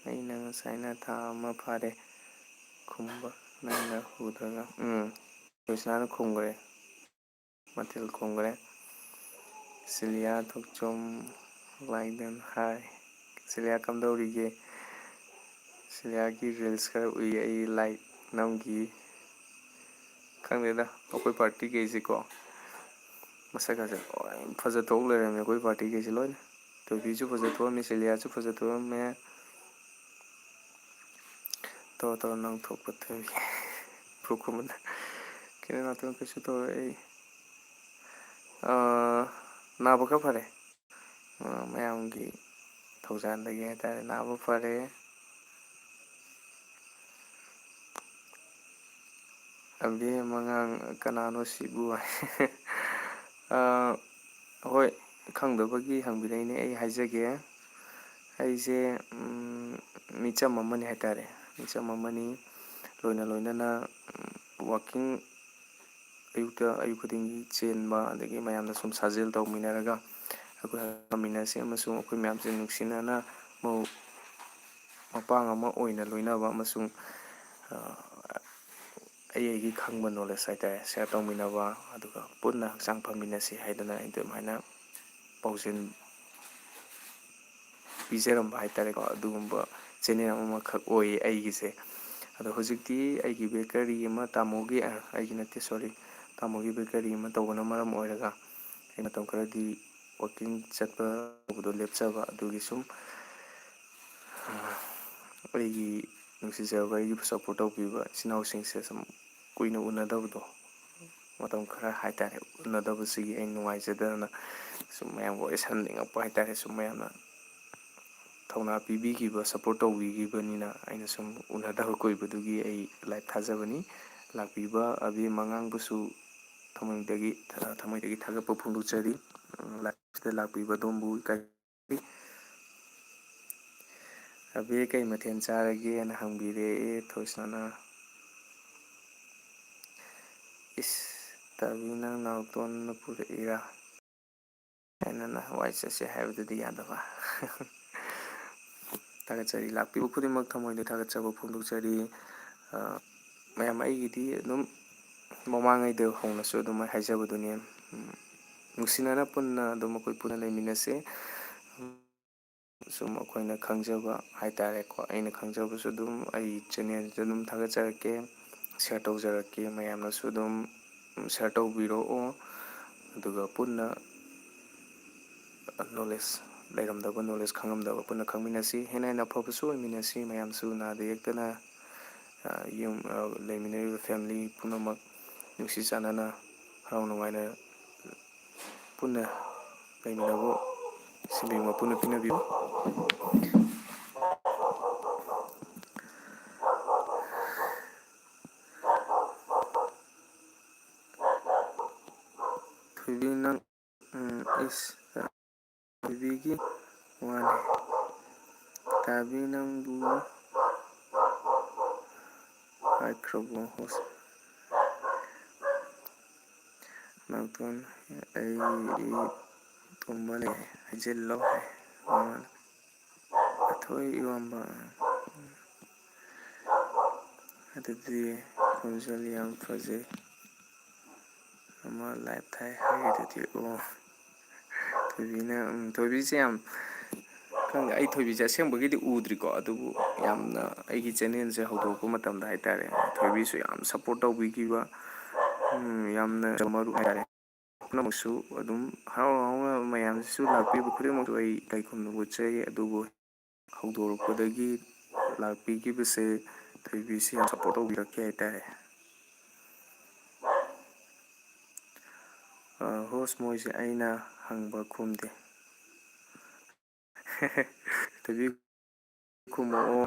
ꯑꯩꯅ ꯉꯁꯥꯏꯅ ꯊꯥ ꯑꯃ ꯐꯥꯔꯦ ꯈꯨꯝꯕ, ꯅꯪꯅ ꯎꯗ꯭ꯔꯒ, ꯖꯣꯏꯁꯅꯥꯅ ꯈꯨꯝꯈ꯭ꯔꯦ, ꯃꯊꯦꯜ ꯈꯨꯝꯈ꯭ꯔꯦ꯫ ꯁꯤꯂꯤꯌꯥ ꯊꯣꯛꯆꯣꯝ ꯂꯥꯏꯗꯦꯟ ꯍꯥꯏ, ꯁꯤꯂꯤꯌꯥ ꯀꯝꯗꯧꯔꯤꯒꯦ? ꯁꯤꯂꯤꯌꯥꯒꯤ ꯔꯤꯜꯁ ꯈꯔ ꯎꯏ ꯑꯩ, ꯂꯥꯏꯛ ꯅꯝꯈꯤ꯫ ꯈꯪꯗꯦꯗ ꯑꯩꯈꯣꯏ ꯄꯥꯔꯇꯤꯈꯩꯁꯤꯀꯣ, ꯃꯁꯛꯀꯁꯦ ꯂꯣꯏ ꯐꯖꯊꯣꯛ ꯂꯩꯔꯝꯃꯦ ꯑꯩꯈꯣꯏ ꯄꯥꯔꯇꯤꯈꯩꯁꯦ ꯂꯣꯏꯅ꯫ ꯊꯣꯏꯕꯤꯁꯨ ꯐꯖꯊꯣꯛꯑꯝꯃꯤ, ꯁꯤꯂꯤꯌꯥꯁꯨ ꯐꯖꯊꯣꯛꯑꯝꯃꯦ꯫ ꯇꯧꯔꯣ ꯇꯧꯔꯣ ꯅꯪ ꯊꯣꯛꯄ ꯊꯣꯏꯕꯤ, ꯈꯨꯃꯟ ꯀꯩꯅꯣ ꯅꯥꯇꯣꯟ ꯀꯩꯁꯨ ꯇꯧꯔꯣꯏ ꯑꯩ ꯅꯥꯕ ꯈꯔ ꯐꯔꯦ, ꯃꯌꯥꯝꯒꯤ ꯊꯧꯖꯥꯜꯗꯒꯤ ꯍꯥꯏꯇꯥꯔꯦ, ꯅꯥꯕ ꯐꯔꯦ꯫ ꯑꯕꯦꯝ ꯑꯉꯥꯡ ꯀꯅꯥꯅꯣ ꯁꯤꯕꯨ ꯍꯣꯏ, ꯈꯪꯗꯕꯒꯤ ꯍꯪꯕꯤꯔꯛꯏꯅꯦ, ꯑꯩ ꯍꯥꯏꯖꯒꯦ꯫ ꯑꯩꯁꯦ ꯃꯤꯆꯝ ꯑꯃꯅꯤ ꯍꯥꯏꯇꯥꯔꯦ, ꯃꯤꯆꯝ ꯑꯃꯅꯤ, ꯂꯣꯏꯅ ꯂꯣꯏꯅꯅ ꯋꯥꯛꯀꯤꯡ ꯑꯌꯨꯛ ꯈꯨꯗꯤꯡꯒꯤ ꯆꯦꯟꯕ, ꯑꯗꯒꯤ ꯃꯌꯥꯝꯅ ꯁꯨꯝ ꯁꯥꯖꯦꯜ ꯇꯧꯃꯤꯟꯅꯔꯒ ꯑꯩꯈꯣꯏ ꯉꯝꯃꯤꯟꯅꯁꯤ, ꯑꯃꯁꯨꯡ ꯑꯩꯈꯣꯏ ꯃꯌꯥꯝꯁꯦ ꯅꯨꯡꯁꯤꯅꯅ ꯃꯄꯥꯡ ꯑꯃ ꯑꯣꯏꯅ ꯂꯣꯏꯅꯕ, ꯑꯃꯁꯨꯡ ꯑꯩꯒꯤ ꯈꯪꯕ ꯅꯣꯂꯦꯖ ꯍꯥꯏꯇꯥꯔꯦ ꯁꯤꯌꯔ ꯇꯧꯃꯤꯟꯅꯕ, ꯑꯗꯨꯒ ꯄꯨꯟꯅ ꯍꯛꯆꯥꯡ ꯐꯃꯤꯟꯅꯁꯤ ꯍꯥꯏꯗꯅ ꯑꯗꯨꯃꯥꯏꯅ ꯄꯥꯎꯖꯦꯜ ꯄꯤꯖꯔꯝꯕ ꯍꯥꯏꯇꯥꯔꯦꯀꯣ꯫ ꯑꯗꯨꯒꯨꯝꯕ ꯆꯦꯅꯦꯜ ꯑꯃꯈꯛ ꯑꯣꯏꯌꯦ ꯑꯩꯒꯤꯁꯦ꯫ ꯑꯗꯣ ꯍꯧꯖꯤꯛꯇꯤ ꯑꯩꯒꯤ ꯕꯦꯀꯔꯤ ꯑꯃ ꯑꯩꯒꯤ ꯅꯠꯇꯦ ꯁꯣꯔꯤ, ꯇꯥꯃꯣꯒꯤ ꯕꯦꯀꯔꯤ ꯑꯃ ꯇꯧꯕꯅ ꯃꯔꯝ ꯑꯣꯏꯔꯒ ꯑꯩ ꯃꯇꯝ ꯈꯔꯗꯤ ꯋꯥꯛꯀꯤꯡ ꯆꯠꯄꯗꯣ ꯂꯦꯞꯆꯕ ꯑꯗꯨꯒꯤ ꯁꯨꯝ ꯑꯩꯒꯤ ꯅꯨꯡꯁꯤꯖꯕ ꯑꯩꯒꯤ ꯁꯞꯄꯣꯔꯠ ꯇꯧꯕꯤꯕ ꯏꯆꯤꯜ ꯏꯅꯥꯎꯁꯤꯡꯁꯦ ꯁꯨꯝ ꯀꯨꯏꯅ ꯎꯅꯗꯕꯗꯣ ꯃꯇꯝ ꯈꯔ ꯍꯥꯏꯇꯥꯔꯦ ꯎꯅꯗꯕꯁꯤꯒꯤ ꯑꯩ ꯅꯨꯡꯉꯥꯏꯖꯗꯅ ꯁꯨꯝ ꯃꯌꯥꯝꯒ ꯋꯥꯔꯤ ꯁꯥꯟꯅꯅꯤꯡꯉꯛꯄ ꯍꯥꯏꯇꯥꯔꯦ ꯁꯨꯝ ꯃꯌꯥꯝꯅ ꯊꯧꯅꯥ ꯄꯤꯕꯤꯈꯤꯕ ꯁꯞꯄꯣꯔꯠ ꯇꯧꯕꯤꯈꯤꯕꯅꯤꯅ ꯑꯩꯅ ꯁꯨꯝ ꯎꯅꯗꯕ ꯀꯨꯏꯕꯗꯨꯒꯤ ꯑꯩ ꯂꯥꯏꯚ ꯊꯥꯖꯕꯅꯤ ꯂꯥꯛꯄꯤꯕ ꯑꯕꯦꯝ ꯑꯉꯥꯡꯕꯁꯨ ꯊꯃꯣꯏꯗꯒꯤ ꯊꯥꯒꯠꯄ ꯐꯣꯡꯗꯣꯛꯆꯔꯤ ꯂꯥꯏꯚꯁꯤꯗ ꯂꯥꯛꯄꯤꯕ ꯑꯗꯣꯝꯕꯨ ꯑꯕꯦ ꯀꯩ ꯃꯊꯦꯜ ꯆꯥꯔꯒꯦꯅ ꯍꯪꯕꯤꯔꯛꯑꯦ ꯊꯣꯏꯁꯅꯥꯅ ꯏꯁ ꯇꯕꯤ ꯅꯪ ꯅꯥꯎꯇꯣꯟꯅ ꯄꯨꯔꯛꯏꯔꯥ ꯑꯩꯅ ꯅꯍꯥꯟꯋꯥꯏ ꯆꯠꯁꯦ ꯍꯥꯏꯕꯗꯨꯗꯤ ꯌꯥꯗꯕ ꯊꯥꯒꯠꯆꯔꯤ ꯂꯥꯛꯄꯤꯕ ꯈꯨꯗꯤꯡꯃꯛ ꯊꯃꯣꯏꯗ ꯊꯥꯒꯠꯆꯕ ꯐꯣꯡꯗꯣꯛꯆꯔꯤ ꯃꯌꯥꯝ ꯑꯩꯒꯤꯗꯤ ꯑꯗꯨꯝ ꯃꯃꯥꯡꯉꯩꯗ ꯍꯧꯅꯁꯨ ꯑꯗꯨꯝ ꯍꯥꯏꯖꯕꯗꯨꯅꯤ ꯅꯨꯡꯁꯤꯅꯅ ꯄꯨꯟꯅ ꯑꯗꯨꯝ ꯑꯩꯈꯣꯏ ꯄꯨꯟꯅ ꯂꯩꯃꯤꯟꯅꯁꯦ ꯁꯨꯝ ꯑꯩꯈꯣꯏꯅ ꯈꯪꯖꯕ ꯍꯥꯏꯇꯥꯔꯦꯀꯣ ꯑꯩꯅ ꯈꯪꯖꯕꯁꯨ ꯑꯗꯨꯝ ꯑꯩ ꯆꯦꯟꯅꯦꯜꯁꯤꯗ ꯑꯗꯨꯝ ꯊꯥꯒꯠꯆꯔꯛꯀꯦ ꯁꯤꯌꯥꯔ ꯇꯧꯖꯔꯛꯀꯦ ꯃꯌꯥꯝꯅꯁꯨ ꯑꯗꯨꯝ ꯁꯤꯌꯥꯔ ꯇꯧꯕꯤꯔꯛꯑꯣ ꯑꯗꯨꯒ ꯄꯨꯟꯅ ꯅꯣꯂꯦꯖ ꯂꯩꯔꯝꯗꯕ ꯅꯣꯂꯦꯖ ꯈꯪꯉꯝꯗꯕ ꯄꯨꯟꯅ ꯈꯪꯃꯤꯟꯅꯁꯤ ꯍꯦꯟꯅ ꯍꯦꯟꯅ ꯑꯐꯕꯁꯨ ꯑꯣꯏꯃꯤꯟꯅꯁꯤ ꯃꯌꯥꯝꯁꯨ ꯅꯥꯗ ꯌꯦꯛꯇꯅ ꯌꯨꯝ ꯂꯩꯃꯤꯟꯅꯔꯤꯕ ꯐꯦꯃꯤꯂꯤ ꯄꯨꯝꯅꯃꯛ ꯅꯨꯡꯁꯤ ꯆꯥꯟꯅꯅ ꯍꯔꯥꯎ ꯅꯨꯡꯉꯥꯏꯅ ꯄꯨꯟꯅ ꯂꯩꯃꯤꯟꯅꯕ ꯁꯤꯟꯕꯤꯌꯨ ꯃꯄꯨꯅ ꯄꯤꯅꯕꯤꯌꯨ ꯊꯣꯏꯕꯤ ꯅꯪ ꯏꯁ ꯊꯣꯏꯕꯤꯒꯤ ꯋꯥꯅꯤ ꯇꯥꯕꯤ ꯅꯪꯕꯨ ꯍꯥꯏꯈ꯭ꯔꯕꯣ ꯅꯥꯎꯇꯣꯟ ꯑꯩ ꯇꯨꯝꯕ ꯂꯩ ꯍꯩꯖꯤꯜꯂꯣ ꯍꯥꯏ ꯑꯊꯣꯏ ꯏꯔꯣꯝꯕ ꯑꯗꯨꯗꯤ ꯈꯣꯟꯖꯦꯜ ꯌꯥꯝ ꯐꯖꯩ ꯑꯃ ꯂꯥꯏꯚ ꯊꯥꯏ ꯍꯥꯏꯒꯤꯗꯨꯗꯤ ꯑꯣ ꯊꯣꯏꯕꯤꯅ ꯊꯣꯏꯕꯤꯁꯦ ꯌꯥꯝ ꯈꯪꯗꯦ ꯑꯩ ꯊꯣꯏꯕꯤꯁꯦ ꯑꯁꯦꯡꯕꯒꯤꯗꯤ ꯎꯗ꯭ꯔꯤꯀꯣ ꯑꯗꯨꯕꯨ ꯌꯥꯝꯅ ꯑꯩꯒꯤ ꯆꯦꯅꯦꯜꯁꯦ ꯍꯧꯗꯣꯔꯛꯄ ꯃꯇꯝꯗ ꯍꯥꯏꯇꯥꯔꯦ ꯊꯣꯏꯕꯤꯁꯨ ꯌꯥꯝ ꯁꯞꯄꯣꯔꯠ ꯇꯧꯕꯤꯈꯤꯕ ꯌꯥꯝꯅ ꯃꯔꯨꯞ ꯍꯥꯏꯇꯥꯔꯦ ꯄꯨꯝꯅꯃꯛꯁꯨ ꯑꯗꯨꯝ ꯍꯔꯥꯎ ꯍꯔꯥꯎꯅ ꯃꯌꯥꯝꯁꯤꯁꯨ ꯂꯥꯛꯄꯤꯕ ꯈꯨꯗꯤꯡꯃꯛꯁꯨ ꯑꯩ ꯂꯩꯐꯝꯅ ꯎꯠꯆꯩ ꯑꯗꯨꯕꯨ ꯍꯧꯗꯣꯔꯛꯄꯗꯒꯤ ꯂꯥꯛꯄꯤꯈꯤꯕꯁꯦ ꯊꯣꯏꯕꯤꯁꯤ ꯌꯥꯝ ꯁꯞꯄꯣꯔꯠ ꯇꯧꯕꯤꯔꯛꯈꯤ ꯍꯥꯏꯇꯥꯔꯦ ꯍꯣꯁ ꯃꯣꯏꯁꯦ ꯑꯩꯅ ꯍꯪꯕ ꯈꯨꯝꯗꯦ ꯊꯣꯏꯕꯤ ꯈꯨꯝꯃꯛꯑꯣ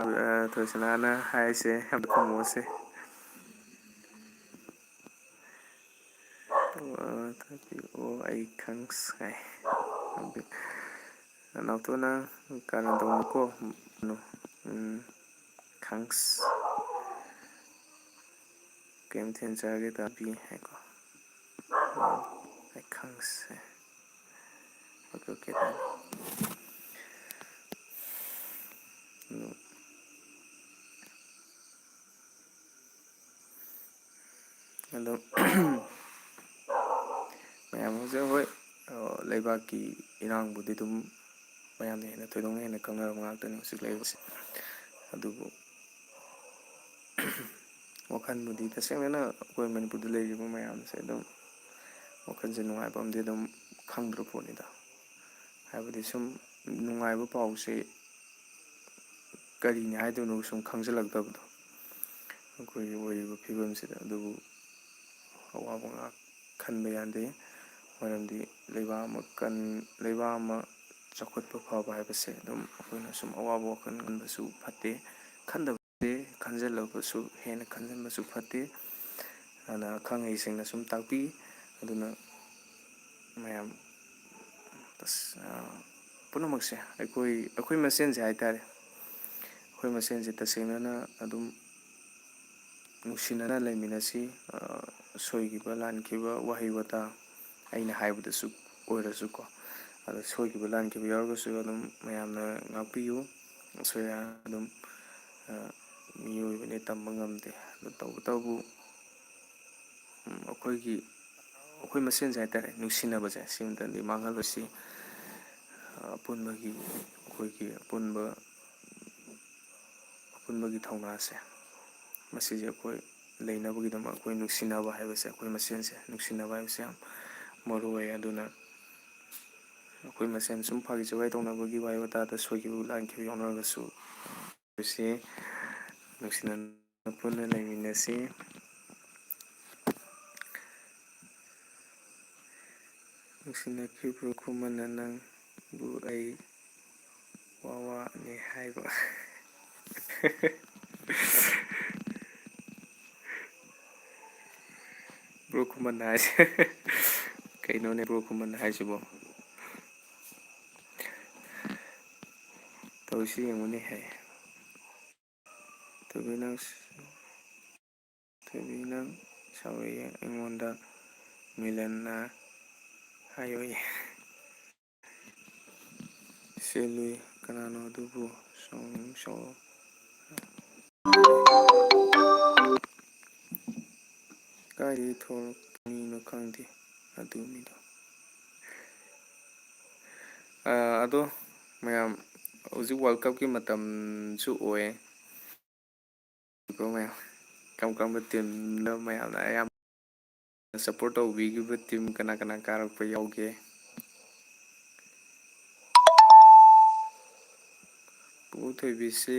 ꯊꯣꯏꯁꯅꯥꯅ ꯍꯥꯏꯁꯦ ꯑꯝꯇ ꯈꯨꯝꯃꯛꯑꯣꯁꯦ ꯑꯣ ꯑꯩ ꯈꯪꯁꯥꯏ ꯅꯥꯎꯇꯣꯟ ꯅꯪ ꯀꯥꯔꯟ ꯇꯧꯅꯨꯀꯣ ꯈꯪꯁ ꯀꯩ ꯃꯊꯦꯜ ꯆꯥꯔꯒꯦ ꯇꯥꯕꯤ ꯍꯥꯏꯀꯣ ꯑꯩ ꯈꯪꯁꯦ ꯑꯣꯀꯦ ꯑꯣꯀꯦ ꯇꯥꯕꯤ ꯑꯗꯣ ꯃꯌꯥꯝ ꯍꯧꯖꯤꯛ ꯍꯣꯏ ꯂꯩꯕꯥꯛꯀꯤ ꯏꯔꯥꯡꯕꯨꯗꯤ ꯑꯗꯨꯝ ꯃꯌꯥꯝꯅ ꯍꯦꯟꯅ ꯊꯣꯏꯗꯣꯛꯅ ꯍꯦꯟꯅ ꯈꯪꯅꯔꯕ ꯉꯥꯛꯇꯅꯤ ꯍꯧꯖꯤꯛ ꯂꯩꯔꯤꯕꯁꯦ ꯑꯗꯨꯕꯨ ꯋꯥꯈꯜꯕꯨꯗꯤ ꯇꯁꯦꯡꯅꯅ ꯑꯩꯈꯣꯏ ꯃꯅꯤꯄꯨꯔꯗ ꯂꯩꯔꯤꯕ ꯃꯌꯥꯝꯁꯦ ꯑꯗꯨꯝ ꯋꯥꯈꯜꯁꯦ ꯅꯨꯡꯉꯥꯏꯕ ꯑꯃꯗꯤ ꯑꯗꯨꯝ ꯈꯪꯗ꯭ꯔ ꯄꯣꯠꯅꯤꯗ ꯍꯥꯏꯕꯗꯤ ꯁꯨꯝ ꯅꯨꯡꯉꯥꯏꯕ ꯄꯥꯎꯁꯦ ꯀꯔꯤꯅꯤ ꯍꯥꯏꯗꯣꯏꯅꯣ ꯁꯨꯝ ꯈꯪꯖꯤꯜꯂꯛꯇꯕꯗꯣ ꯑꯩꯈꯣꯏꯒꯤ ꯑꯣꯏꯔꯤꯕ ꯐꯤꯕꯝꯁꯤꯗ ꯑꯗꯨꯕꯨ ꯑꯋꯥꯕ ꯉꯥꯛ ꯈꯟꯕ ꯌꯥꯗꯦ ꯃꯔꯝꯗꯤ ꯂꯩꯕꯥꯛ ꯑꯃ ꯆꯥꯎꯈꯠꯄ ꯐꯕ ꯍꯥꯏꯕꯁꯦ ꯑꯗꯨꯝ ꯑꯩꯈꯣꯏꯅ ꯁꯨꯝ ꯑꯋꯥꯕ ꯋꯥꯈꯜ ꯈꯟꯕꯁꯨ ꯐꯠꯇꯦ ꯈꯟꯗꯕꯗꯤ ꯈꯟꯖꯤꯜꯂꯕꯁꯨ ꯍꯦꯟꯅ ꯈꯟꯖꯤꯟꯕꯁꯨ ꯐꯠꯇꯦ ꯑꯗꯨꯅ ꯑꯈꯪ ꯑꯍꯩꯁꯤꯡꯅ ꯁꯨꯝ ꯇꯥꯛꯄꯤ ꯑꯗꯨꯅ ꯃꯌꯥꯝ ꯄꯨꯝꯅꯃꯛꯁꯦ ꯑꯩꯈꯣꯏ ꯃꯁꯦꯟꯁꯦ ꯍꯥꯏꯇꯥꯔꯦ ꯑꯩꯈꯣꯏ ꯃꯁꯦꯟꯁꯦ ꯇꯁꯦꯡꯅꯅ ꯑꯗꯨꯝ ꯅꯨꯡꯁꯤꯅꯅ ꯂꯩꯃꯤꯟꯅꯁꯤ ꯁꯣꯏꯈꯤꯕ ꯂꯥꯟꯈꯤꯕ ꯋꯥꯍꯩ ꯋꯥꯇꯥ ꯑꯩꯅ ꯍꯥꯏꯕꯗꯁꯨ ꯑꯣꯏꯔꯁꯨꯀꯣ ꯑꯗ ꯁꯣꯏꯈꯤꯕ ꯂꯥꯟꯈꯤꯕ ꯌꯥꯎꯔꯒꯁꯨ ꯑꯗꯨꯝ ꯃꯌꯥꯝꯅ ꯉꯥꯛꯄꯤꯌꯨ ꯑꯁꯣꯏ ꯑꯔꯥꯟ ꯑꯗꯨꯝ ꯃꯤꯑꯣꯏꯕꯅꯤ ꯇꯝꯕ ꯉꯝꯗꯦ ꯑꯗꯨ ꯇꯧꯕꯇꯕꯨ ꯑꯩꯈꯣꯏ ꯃꯁꯦꯟꯁꯦ ꯍꯥꯏꯇꯥꯔꯦ ꯅꯨꯡꯁꯤꯅꯕꯁꯦ ꯁꯤꯃꯇꯪꯗꯤ ꯃꯥꯡꯍꯜꯂꯣꯏꯁꯤ ꯑꯄꯨꯟꯕꯒꯤ ꯊꯧꯅꯥꯁꯦ ꯃꯁꯤꯁꯦ ꯑꯩꯈꯣꯏ ꯂꯩꯅꯕꯒꯤꯗꯃꯛ ꯑꯩꯈꯣꯏ ꯅꯨꯡꯁꯤꯅꯕ ꯍꯥꯏꯕꯁꯦ ꯑꯩꯈꯣꯏ ꯃꯁꯦꯟꯁꯦ ꯅꯨꯡꯁꯤꯅꯕ ꯍꯥꯏꯕꯁꯦ ꯌꯥꯝ ꯃꯔꯨ ꯑꯣꯏ ꯑꯗꯨꯅ ꯑꯩꯈꯣꯏ ꯃꯁꯦꯟ ꯁꯨꯝ ꯐꯥꯒꯤ ꯖꯣꯒꯥꯏ ꯇꯧꯅꯕꯒꯤ ꯋꯥꯍꯩ ꯋꯥꯇꯥꯗ ꯁꯣꯏꯈꯤꯕ ꯂꯥꯟꯈꯤꯕ ꯌꯥꯎꯅꯔꯒꯁꯨ ꯑꯩꯈꯣꯏꯁꯤ ꯅꯨꯡꯁꯤꯅꯅ ꯄꯨꯟꯅ ꯂꯩꯃꯤꯟꯅꯁꯤ꯫ ꯅꯨꯡꯁꯤꯅꯈꯤꯕ꯭ꯔꯣ ꯈꯨꯃꯟꯅ ꯅꯪꯕꯨ ꯑꯩ ꯋꯥꯋꯥꯅꯤ ꯍꯥꯏꯕ꯫ ꯕ꯭ꯔꯣ ꯈꯨꯃꯟ ꯍꯥꯏꯁꯦ ꯀꯩꯅꯣꯅꯦ ꯕ꯭ꯔꯣ ꯈꯨꯃꯟ ꯍꯥꯏꯁꯤꯕꯣ? ꯇꯧꯔꯤꯁꯤ ꯌꯦꯡꯉꯨꯅꯦꯍꯦ꯫ ꯊꯣꯏꯕꯤ ꯅꯪ ꯁꯥꯎꯔꯛꯑꯦ ꯑꯩꯉꯣꯟꯗ ꯃꯤꯂꯟꯅ ꯍꯥꯏꯌꯣꯌꯦ꯫ ꯆꯦꯜꯂꯨꯏ ꯀꯅꯥꯅꯣ ꯑꯗꯨꯕꯨ ꯀꯥꯏꯗꯒꯤ ꯊꯣꯛꯂꯛꯄ ꯃꯤꯅꯣ ꯈꯪꯗꯦ ꯑꯗꯨ ꯃꯤꯗꯣ꯫ ꯑꯗꯣ ꯃꯌꯥꯝ ꯍꯧꯖꯤꯛ ꯋꯥꯔꯜ ꯀꯞꯀꯤ ꯃꯇꯝꯁꯨ ꯑꯣꯏ꯫ ꯃꯌꯥꯝ ꯀꯔꯝ ꯀꯔꯝꯕ ꯇꯤꯝꯅ ꯃꯌꯥꯝꯅ ꯑꯌꯥꯝꯕ ꯁꯞꯄꯣꯔꯠ ꯇꯧꯕꯤꯈꯤꯕ ꯇꯤꯝ ꯀꯅꯥ ꯀꯅꯥ ꯀꯥꯔꯛꯄ ꯌꯥꯎꯒꯦ? ꯄꯨ ꯊꯣꯏꯕꯤꯁꯤ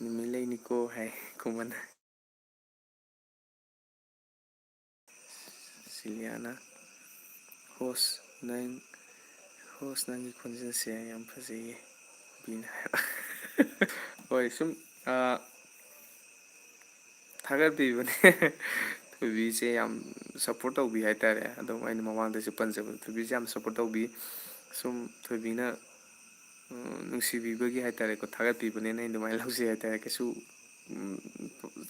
ꯅꯨꯃꯤꯠ ꯂꯩꯅꯤꯀꯣ ꯍꯥꯏ ꯈꯨꯃꯟ꯫ ꯁꯤꯂꯤꯌꯥꯅ ꯍꯣꯁ ꯅꯪꯒꯤ ꯈꯣꯟꯖꯦꯜꯁꯦ ꯌꯥꯝ ꯐꯖꯩꯌꯦ ꯕꯤꯅ ꯍꯥꯏꯕ꯫ ꯍꯣꯏ ꯁꯨꯝ ꯊꯥꯒꯠꯄꯤꯕꯅꯦ ꯊꯣꯏꯕꯤꯁꯦ ꯌꯥꯝ ꯁꯞꯄꯣꯔꯠ ꯇꯧꯕꯤ ꯍꯥꯏꯇꯥꯔꯦ꯫ ꯑꯗꯨꯝ ꯑꯩꯅ ꯃꯃꯥꯡꯗꯁꯨ ꯄꯟꯖꯕꯗ ꯊꯣꯏꯕꯤꯁꯦ ꯌꯥꯝ ꯁꯞꯄꯣꯔꯠ ꯇꯧꯕꯤ ꯁꯨꯝ ꯊꯣꯏꯕꯤꯅ ꯅꯨꯡꯁꯤꯕꯤꯕꯒꯤ ꯍꯥꯏꯇꯥꯔꯦꯀꯣ ꯊꯥꯒꯠꯄꯤꯕꯅꯤꯅ ꯑꯩꯅ ꯑꯗꯨꯃꯥꯏꯅ ꯂꯧꯖꯩ ꯍꯥꯏꯇꯥꯔꯦ ꯀꯩꯁꯨ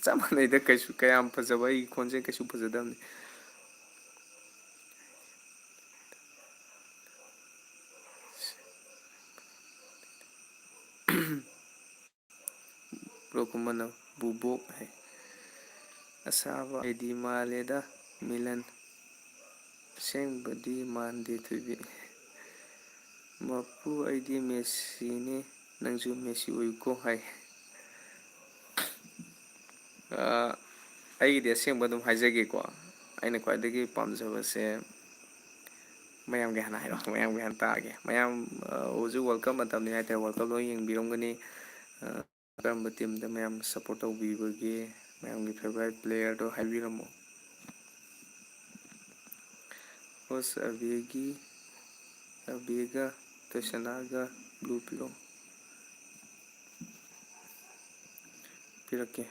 ꯆꯞ ꯃꯥꯟꯅꯩꯗ ꯀꯩꯁꯨ ꯀꯌꯥꯝ ꯐꯖꯕ ꯑꯩꯒꯤ ꯈꯣꯟꯖꯦꯜ ꯀꯩꯁꯨ ꯐꯖꯗꯕꯅꯤ꯫ ꯕ꯭ꯔꯣ ꯈꯨꯃꯟꯅ ꯕꯨꯕꯣꯛ ꯍꯥꯏ ꯑꯁꯥꯕ ꯑꯩꯗꯤ ꯃꯥꯜꯂꯦꯗ ꯃꯤꯂꯟ ꯑꯁꯦꯡꯕꯗꯤ ꯃꯥꯟꯗꯦ ꯊꯣꯏꯕꯤ ꯃꯄꯨ ꯑꯩꯗꯤ ꯃꯦꯁꯤꯅꯤ ꯅꯪꯁꯨ ꯃꯦꯁꯤ ꯑꯣꯏꯌꯨꯀꯣ ꯍꯥꯏ꯫ ꯑꯩꯒꯤꯗꯤ ꯑꯁꯦꯡꯕ ꯑꯗꯨꯝ ꯍꯥꯏꯖꯒꯦꯀꯣ ꯑꯩꯅ ꯈ꯭ꯋꯥꯏꯗꯒꯤ ꯄꯥꯝꯖꯕꯁꯦ ꯃꯌꯥꯝꯒꯤ ꯍꯥꯟꯅ ꯍꯥꯏꯔꯛꯑꯣ ꯃꯌꯥꯝꯒꯤ ꯍꯥꯟꯅ ꯇꯥꯛꯑꯒꯦ ꯃꯌꯥꯝ ꯍꯧꯖꯤꯛ ꯋꯥꯔꯜ ꯀꯞ ꯃꯇꯝꯅꯤ ꯍꯥꯏꯇꯥꯔꯦ ꯋꯥꯔꯜ ꯀꯞ ꯂꯣꯏ ꯌꯦꯡꯕꯤꯔꯝꯒꯅꯤ ꯀꯔꯝꯕ ꯇꯤꯝꯗ ꯃꯌꯥꯝ ꯁꯞꯄꯣꯔꯠ ꯇꯧꯕꯤꯕꯒꯦ ꯃꯌꯥꯝꯒꯤ ꯐꯦꯚꯣꯔꯥꯏꯠ ꯄ꯭ꯂꯦꯌꯔꯗꯣ ꯍꯥꯏꯕꯤꯔꯝꯃꯣ꯫ ꯍꯣꯁ ꯑꯕꯤꯒ ꯇꯣꯏꯁꯅꯥꯒ ꯕ꯭ꯂꯨ ꯄꯤꯔꯛꯑꯣ ꯄꯤꯔꯛꯀꯦ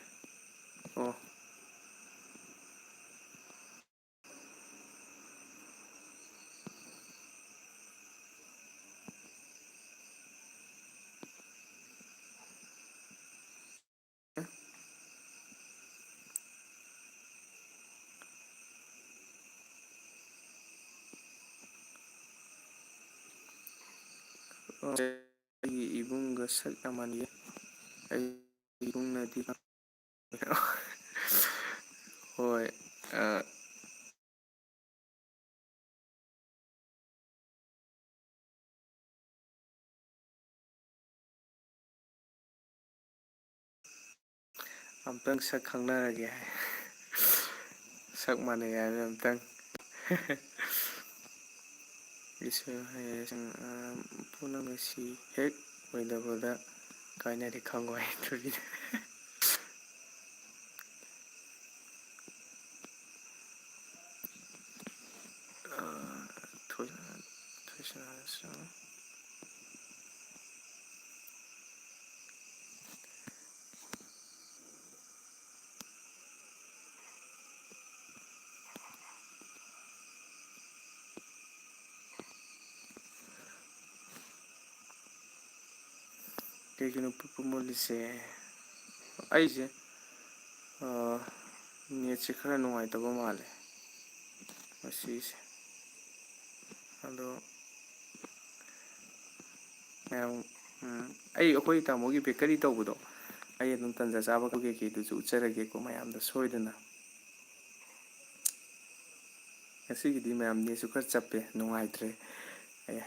ꯑꯣ ꯑꯩꯒꯤ ꯏꯕꯨꯡꯒ ꯁꯛ ꯌꯥꯝ ꯃꯥꯟꯅꯩꯌꯦ ꯑꯩ ꯏꯕꯨꯡꯅꯗꯤ ꯍꯣꯏ ꯑꯝꯇꯪ ꯁꯛ ꯈꯪꯅꯔꯒꯦ ꯍꯥꯏ ꯁꯛ ꯃꯥꯟꯅꯩ ꯍꯥꯏꯅ ꯑꯝꯇꯪ ꯏꯁꯣꯔ ꯍꯥꯏꯁꯤꯡ ꯄꯨꯝꯅꯃꯛꯁꯤ ꯍꯦꯛ ꯑꯣꯏꯗꯕꯗ ꯀꯥꯏꯅꯔꯦ ꯈꯪꯉꯣ ꯍꯥꯏ ꯊꯣꯏꯕꯤꯅ ꯀꯩꯒꯤꯅꯣ ꯄꯨꯠꯄ ꯃꯨꯠꯂꯤꯁꯦ ꯑꯩꯁꯦ ꯅꯦꯠꯁꯦ ꯈꯔ ꯅꯨꯡꯉꯥꯏꯇꯕ ꯃꯥꯜꯂꯦ ꯉꯁꯤꯁꯦ ꯑꯗꯣ ꯃꯌꯥꯝ ꯑꯩꯈꯣꯏ ꯇꯥꯃꯣꯒꯤ ꯕꯦꯀꯔꯤ ꯇꯧꯕꯗꯣ ꯑꯩ ꯑꯗꯨꯝ ꯇꯟꯖꯥ ꯆꯥꯕ ꯀꯩꯀꯩꯗꯨꯁꯨ ꯎꯠꯆꯔꯒꯦꯀꯣ ꯃꯌꯥꯝꯗ ꯁꯣꯏꯗꯅ ꯉꯁꯤꯒꯤꯗꯤ ꯃꯌꯥꯝ ꯅꯦꯠꯁꯨ ꯈꯔ ꯆꯞꯄꯦ ꯅꯨꯡꯉꯥꯏꯇ꯭ꯔꯦ ꯑꯩ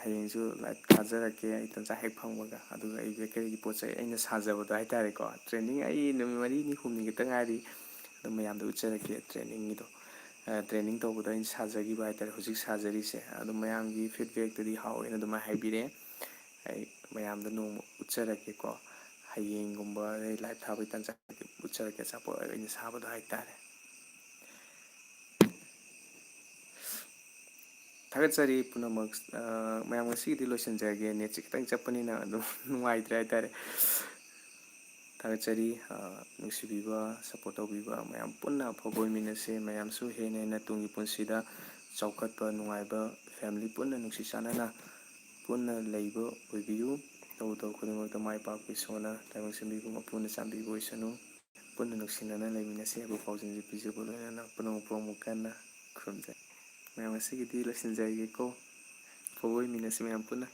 ꯍꯌꯦꯡꯁꯨ ꯂꯥꯏꯚ ꯊꯥꯖꯔꯛꯀꯦ ꯑꯩ ꯇꯟꯖꯥ ꯍꯦꯛ ꯐꯪꯕꯒ ꯑꯗꯨꯒ ꯑꯩ ꯕꯦꯀꯔꯤꯒꯤ ꯄꯣꯠ ꯆꯩ ꯑꯩꯅ ꯁꯥꯖꯕꯗꯣ ꯍꯥꯏꯇꯥꯔꯦꯀꯣ ꯇ꯭ꯔꯦꯟꯅꯤꯡ ꯑꯩ ꯅꯨꯃꯤꯠ 4-5 ꯈꯛꯇ ꯉꯥꯏꯔꯤ ꯑꯗꯨꯝ ꯃꯌꯥꯝꯗ ꯎꯠꯆꯔꯛꯀꯦ ꯇ꯭ꯔꯦꯟꯅꯤꯡꯒꯤꯗꯣ ꯇ꯭ꯔꯦꯅꯤꯡ ꯇꯧꯕꯗ ꯑꯩꯅ ꯁꯥꯖꯈꯤꯕ ꯍꯥꯏꯇꯥꯔꯦ ꯍꯧꯖꯤꯛ ꯁꯥꯖꯔꯤꯁꯦ ꯑꯗꯨꯝ ꯃꯌꯥꯝꯒꯤ ꯐꯤꯗꯕꯦꯛꯇꯗꯤ ꯍꯥꯎꯋꯦꯅ ꯑꯗꯨꯃꯥꯏꯅ ꯍꯥꯏꯕꯤꯔꯛꯑꯦ ꯑꯩ ꯃꯌꯥꯝꯗ ꯅꯣꯡꯃ ꯎꯠꯆꯔꯛꯀꯦꯀꯣ ꯍꯌꯦꯡꯒꯨꯝꯕ ꯑꯩ ꯂꯥꯏꯚ ꯊꯥꯕꯒꯤ ꯇꯥꯟꯖꯥ ꯎꯠꯆꯔꯛꯀꯦ ꯑꯆꯥꯄꯣꯠ ꯑꯩꯅ ꯁꯥꯕꯗꯣ ꯍꯥꯏꯇꯥꯔꯦ꯫ ꯊꯥꯒꯠꯆꯔꯤ ꯄꯨꯝꯅꯃꯛ ꯃꯌꯥꯝ ꯉꯁꯤꯒꯤꯗꯤ ꯂꯣꯏꯁꯤꯟꯖꯔꯒꯦ ꯅꯦꯠꯁꯦ ꯈꯤꯇꯪ ꯆꯠꯄꯅꯤꯅ ꯑꯗꯨꯝ ꯅꯨꯡꯉꯥꯏꯇ꯭ꯔꯦ ꯍꯥꯏꯇꯥꯔꯦ꯫ ꯊꯥꯒꯠꯆꯔꯤ ꯅꯨꯡꯁꯤꯕꯤꯕ ꯁꯞꯄꯣꯔꯠ ꯇꯧꯕꯤꯕ ꯃꯌꯥꯝ ꯄꯨꯟꯅ ꯑꯐꯕ ꯑꯣꯏꯃꯤꯟꯅꯁꯦ ꯃꯌꯥꯝꯁꯨ ꯍꯦꯟꯅ ꯍꯦꯟꯅ ꯇꯨꯡꯒꯤ ꯄꯨꯟꯁꯤꯗ ꯆꯥꯎꯈꯠꯄ ꯅꯨꯡꯉꯥꯏꯕ ꯐꯦꯃꯤꯂꯤ ꯄꯨꯟꯅ ꯅꯨꯡꯁꯤ ꯆꯥꯟꯅꯅ ꯄꯨꯟꯅ ꯂꯩꯕ ꯑꯣꯏꯕꯤꯌꯨ ꯇꯧꯔꯨ ꯇꯧꯔꯨ ꯈꯨꯗꯤꯡꯃꯛꯇ ꯃꯥꯏ ꯄꯥꯛꯄ ꯏꯁꯣꯔꯅ ꯇꯥꯏꯕꯪ ꯁꯤꯟꯕꯤꯕ ꯃꯄꯨꯅ ꯆꯥꯟꯕꯤꯕ ꯑꯣꯏꯁꯅꯨ ꯄꯨꯟꯅ ꯅꯨꯡꯁꯤꯅꯅ ꯂꯩꯃꯤꯟꯅꯁꯤ ꯍꯥꯏꯕ ꯄꯥꯎꯖꯦꯜꯁꯤ ꯄꯤꯖꯕ ꯂꯣꯏꯅꯅ ꯄꯨꯝꯅꯃꯛꯄꯨ ꯑꯃꯨꯛ ꯍꯟꯅ ꯈꯨꯔꯨꯝꯖꯩ꯫ ꯃꯌꯥꯝ ꯉꯁꯤꯒꯤꯗꯤ ꯂꯣꯏꯁꯤꯟꯖꯔꯒꯦꯀꯣ ꯑꯐꯕ ꯑꯣꯏꯃꯤꯟꯅꯁꯤ ꯃꯌꯥꯝ ꯄꯨꯟꯅ꯫